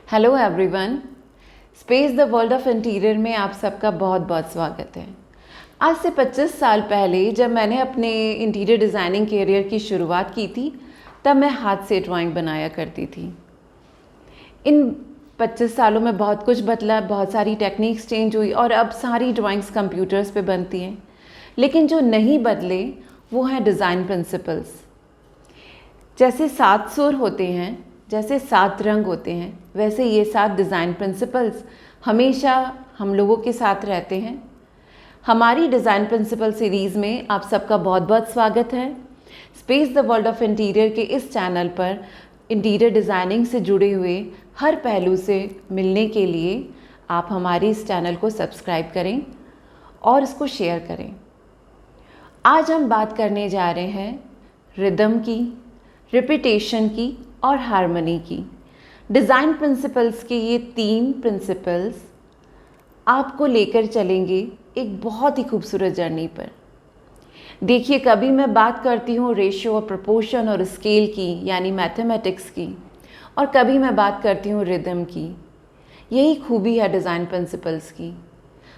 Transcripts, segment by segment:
Hello everyone, space the world of interior में आप सबका बहुत बहुत स्वागत है। आज से 25 साल पहले जब मैंने अपने इंटीरियर डिज़ाइनिंग करियर की शुरुआत की थी, तब मैं हाथ से ड्राइंग बनाया करती थी। इन 25 सालों में बहुत कुछ बदला, बहुत सारी टेक्निक्स चेंज हुई और अब सारी ड्राइंग्स कंप्यूटर्स पे बनती हैं। लेकिन जो नहीं बदले वो हैं डिज़ाइन प्रिंसिपल्स। जैसे 7 सुर होते हैं, जैसे 7 रंग होते हैं, वैसे ये 7 डिज़ाइन प्रिंसिपल्स हमेशा हम लोगों के साथ रहते हैं। हमारी डिज़ाइन प्रिंसिपल सीरीज़ में आप सबका बहुत बहुत स्वागत है। Space the world of interior के इस चैनल पर इंटीरियर डिज़ाइनिंग से जुड़े हुए हर पहलू से मिलने के लिए आप हमारे इस चैनल को सब्सक्राइब करें और इसको शेयर करें। आज हम बात करने जा रहे हैं रिदम की, रिपीटेशन की और हार्मनी की। डिज़ाइन प्रिंसिपल्स के ये 3 प्रिंसिपल्स आपको लेकर चलेंगे एक बहुत ही खूबसूरत जर्नी पर। देखिए, कभी मैं बात करती हूँ रेशियो और प्रोपोर्शन और स्केल की, यानी मैथमेटिक्स की, और कभी मैं बात करती हूँ रिदम की। यही खूबी है डिज़ाइन प्रिंसिपल्स की।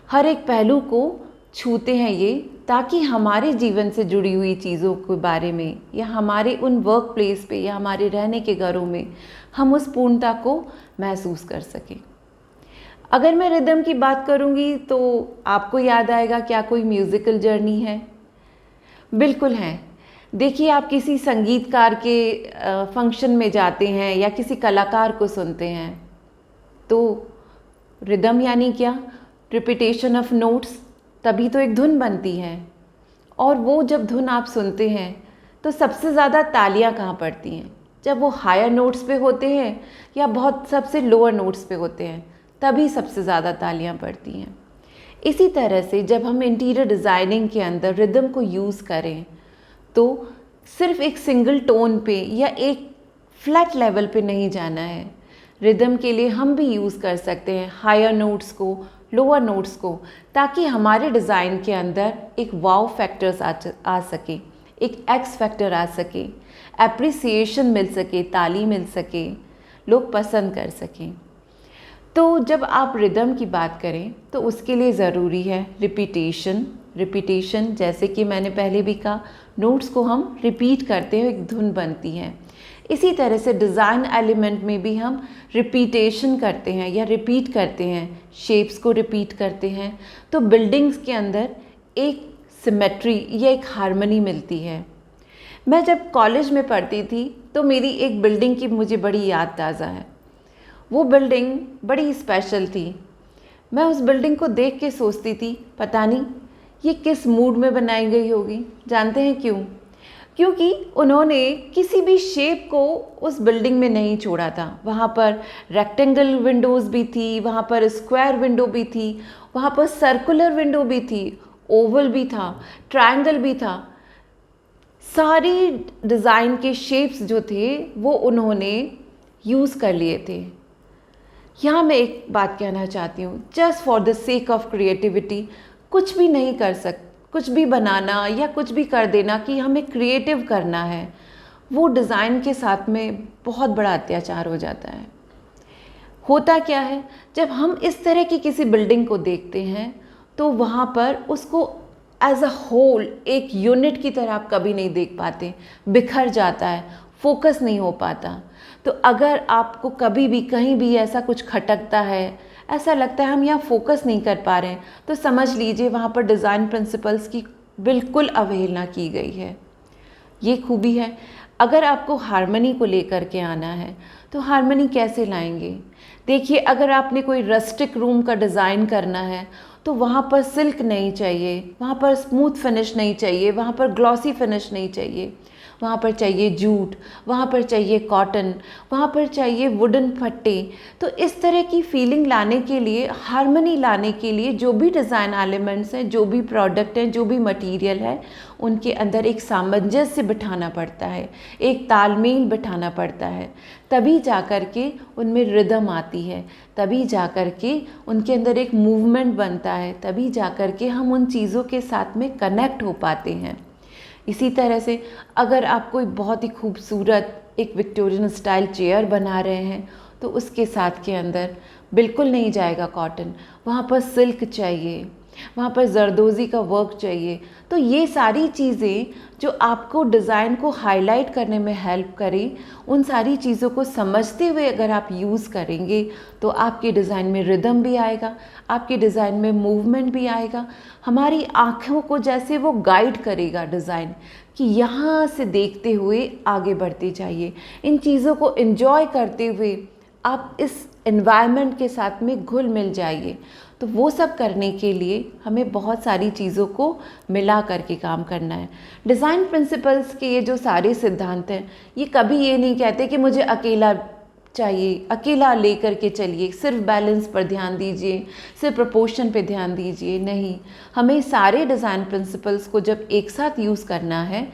हर एक पहलू को छूते हैं ये, ताकि हमारे जीवन से जुड़ी हुई चीज़ों के बारे में या हमारे उन वर्क प्लेस पे या हमारे रहने के घरों में हम उस पूर्णता को महसूस कर सकें। अगर मैं रिदम की बात करूँगी तो आपको याद आएगा, क्या कोई म्यूज़िकल जर्नी है? बिल्कुल है। देखिए, आप किसी संगीतकार के फंक्शन में जाते हैं या किसी कलाकार को सुनते हैं, तो रिदम यानी क्या? रिपीटेशन ऑफ नोट्स, तभी तो एक धुन बनती है। और वो जब धुन आप सुनते हैं तो सबसे ज़्यादा तालियां कहाँ पड़ती हैं? जब वो हायर नोट्स पे होते हैं या बहुत सबसे लोअर नोट्स पे होते हैं, तभी सबसे ज़्यादा तालियां पड़ती हैं। इसी तरह से जब हम इंटीरियर डिज़ाइनिंग के अंदर रिदम को यूज़ करें तो सिर्फ एक सिंगल टोन पे या एक फ्लैट लेवल पे नहीं जाना है। रिदम के लिए हम भी यूज़ कर सकते हैं हायर नोट्स को, लोअर नोट्स को, ताकि हमारे डिज़ाइन के अंदर एक वाव फैक्टर्स आ सके, एक एक्स फैक्टर आ सके, एप्रिसिएशन मिल सके, ताली मिल सके, लोग पसंद कर सकें। तो जब आप रिदम की बात करें तो उसके लिए ज़रूरी है रिपीटेशन। जैसे कि मैंने पहले भी कहा, नोट्स को हम रिपीट करते हैं, एक धुन बनती है। इसी तरह से डिज़ाइन एलिमेंट में भी हम रिपीटेशन करते हैं या रिपीट करते हैं, शेप्स को रिपीट करते हैं, तो बिल्डिंग्स के अंदर एक सिमेट्री या एक हार्मनी मिलती है। मैं जब कॉलेज में पढ़ती थी तो मेरी एक बिल्डिंग की मुझे बड़ी याद ताज़ा है। वो बिल्डिंग बड़ी स्पेशल थी। मैं उस बिल्डिंग को देख के सोचती थी, पता नहीं ये किस मूड में बनाई गई होगी। जानते हैं क्यों? क्योंकि उन्होंने किसी भी शेप को उस बिल्डिंग में नहीं छोड़ा था। वहाँ पर रेक्टेंगल विंडोज़ भी थी, वहाँ पर स्क्वायर विंडो भी थी, वहाँ पर सर्कुलर विंडो भी थी, ओवल भी था, ट्रायंगल भी था। सारी डिज़ाइन के शेप्स जो थे वो उन्होंने यूज़ कर लिए थे। यहाँ मैं एक बात कहना चाहती हूँ, just for the sake of creativity कुछ भी नहीं कर सकते, कुछ भी बनाना या कुछ भी कर देना कि हमें क्रिएटिव करना है, वो डिज़ाइन के साथ में बहुत बड़ा अत्याचार हो जाता है। होता क्या है, जब हम इस तरह की किसी बिल्डिंग को देखते हैं तो वहाँ पर उसको एज अ होल एक यूनिट की तरह आप कभी नहीं देख पाते, बिखर जाता है, फोकस नहीं हो पाता। तो अगर आपको कभी भी कहीं भी ऐसा कुछ खटकता है, ऐसा लगता है हम यहाँ फोकस नहीं कर पा रहे हैं, तो समझ लीजिए वहाँ पर डिज़ाइन प्रिंसिपल्स की बिल्कुल अवहेलना की गई है। ये खूबी है। अगर आपको हार्मनी को लेकर के आना है तो हार्मनी कैसे लाएंगे? देखिए, अगर आपने कोई रस्टिक रूम का डिज़ाइन करना है तो वहाँ पर सिल्क नहीं चाहिए, वहाँ पर स्मूथ फिनिश नहीं चाहिए, वहाँ पर ग्लॉसी फिनिश नहीं चाहिए, वहाँ पर चाहिए जूट, वहाँ पर चाहिए कॉटन, वहाँ पर चाहिए वुडन फट्टे। तो इस तरह की फीलिंग लाने के लिए, हार्मनी लाने के लिए जो भी डिज़ाइन एलिमेंट्स हैं, जो भी प्रोडक्ट हैं, जो भी मटेरियल है, उनके अंदर एक सामंजस्य बिठाना पड़ता है, एक तालमेल बिठाना पड़ता है। तभी जाकर के उनमें रिदम आती है, तभी जाकर के उनके अंदर एक मूवमेंट बनता है, तभी जाकर के हम उन चीज़ों के साथ में कनेक्ट हो पाते हैं। इसी तरह से अगर आप कोई बहुत ही खूबसूरत एक विक्टोरियन स्टाइल चेयर बना रहे हैं तो उसके साथ के अंदर बिल्कुल नहीं जाएगा कॉटन, वहाँ पर सिल्क चाहिए, वहाँ पर जरदोज़ी का वर्क चाहिए। तो ये सारी चीज़ें जो आपको डिज़ाइन को हाईलाइट करने में हेल्प करें, उन सारी चीज़ों को समझते हुए अगर आप यूज़ करेंगे तो आपके डिज़ाइन में रिदम भी आएगा, आपके डिज़ाइन में मूवमेंट भी आएगा। हमारी आँखों को जैसे वो गाइड करेगा डिज़ाइन कि यहाँ से देखते हुए आगे बढ़ते जाइए। इन चीज़ों को एंजॉय करते हुए आप इस एनवायरनमेंट के साथ में घुल मिल जाइए। तो वो सब करने के लिए हमें बहुत सारी चीज़ों को मिला करके काम करना है। डिज़ाइन प्रिंसिपल्स के ये जो सारे सिद्धांत हैं, ये कभी ये नहीं कहते कि मुझे अकेला चाहिए, अकेला लेकर के चलिए, सिर्फ बैलेंस पर ध्यान दीजिए, सिर्फ प्रोपोर्शन पे ध्यान दीजिए। नहीं, हमें सारे डिज़ाइन प्रिंसिपल्स को जब एक साथ यूज़ करना है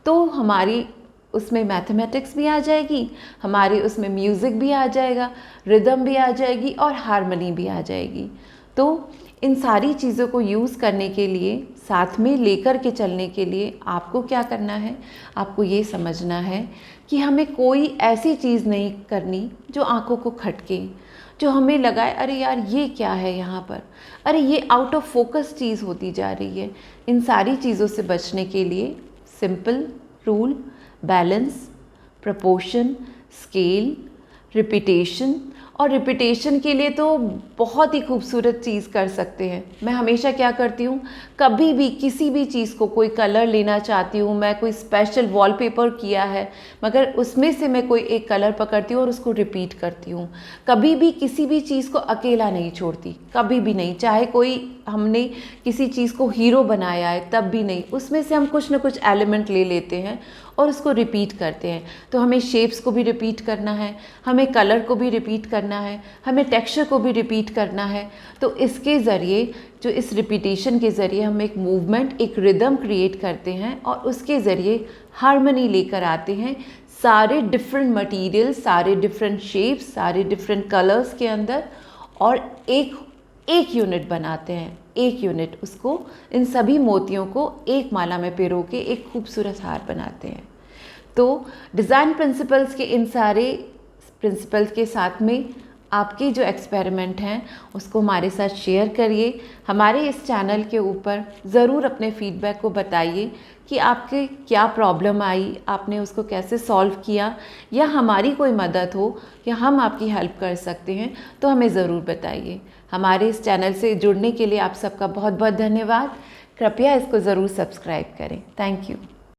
तो हमारी उसमें मैथमेटिक्स भी आ जाएगी, हमारे उसमें म्यूज़िक भी आ जाएगा, रिदम भी आ जाएगी और हारमनी भी आ जाएगी। तो इन सारी चीज़ों को यूज़ करने के लिए, साथ में लेकर के चलने के लिए आपको क्या करना है, आपको ये समझना है कि हमें कोई ऐसी चीज़ नहीं करनी जो आँखों को खटके, जो हमें लगाए अरे यार ये क्या है यहाँ पर, अरे ये आउट ऑफ फोकस चीज़ होती जा रही है। इन सारी चीज़ों से बचने के लिए simple rule, balance, proportion, scale, repetition. और रिपीटेशन के लिए तो बहुत ही खूबसूरत चीज़ कर सकते हैं। मैं हमेशा क्या करती हूँ, कभी भी किसी भी चीज़ को कोई कलर लेना चाहती हूँ, मैं कोई स्पेशल वॉलपेपर किया है, मगर उसमें से मैं कोई एक कलर पकड़ती हूँ और उसको रिपीट करती हूँ। कभी भी किसी भी चीज़ को अकेला नहीं छोड़ती, कभी भी नहीं। चाहे कोई हमने किसी चीज़ को हीरो बनाया है तब भी नहीं, उसमें से हम कुछ ना कुछ एलिमेंट ले लेते हैं और उसको रिपीट करते हैं। तो हमें शेप्स को भी रिपीट करना है, हमें कलर को भी रिपीट करना है, हमें टेक्सचर को भी रिपीट करना है। तो इसके ज़रिए, जो इस रिपीटेशन के ज़रिए हम एक मूवमेंट, एक रिदम क्रिएट करते हैं और उसके ज़रिए हार्मनी लेकर आते हैं सारे डिफरेंट मटेरियल, सारे डिफरेंट शेप्स, सारे डिफरेंट कलर्स के अंदर, और एक यूनिट बनाते हैं, एक यूनिट, उसको, इन सभी मोतियों को एक माला में पिरो के एक खूबसूरत हार बनाते हैं। तो डिज़ाइन प्रिंसिपल्स के इन सारे प्रिंसिपल्स के साथ में आपके जो एक्सपेरिमेंट हैं उसको हमारे साथ शेयर करिए। हमारे इस चैनल के ऊपर ज़रूर अपने फीडबैक को बताइए कि आपके क्या प्रॉब्लम आई, आपने उसको कैसे सॉल्व किया, या हमारी कोई मदद हो या हम आपकी हेल्प कर सकते हैं तो हमें ज़रूर बताइए। हमारे इस चैनल से जुड़ने के लिए आप सबका बहुत बहुत धन्यवाद। कृपया इसको ज़रूर सब्सक्राइब करें। Thank you.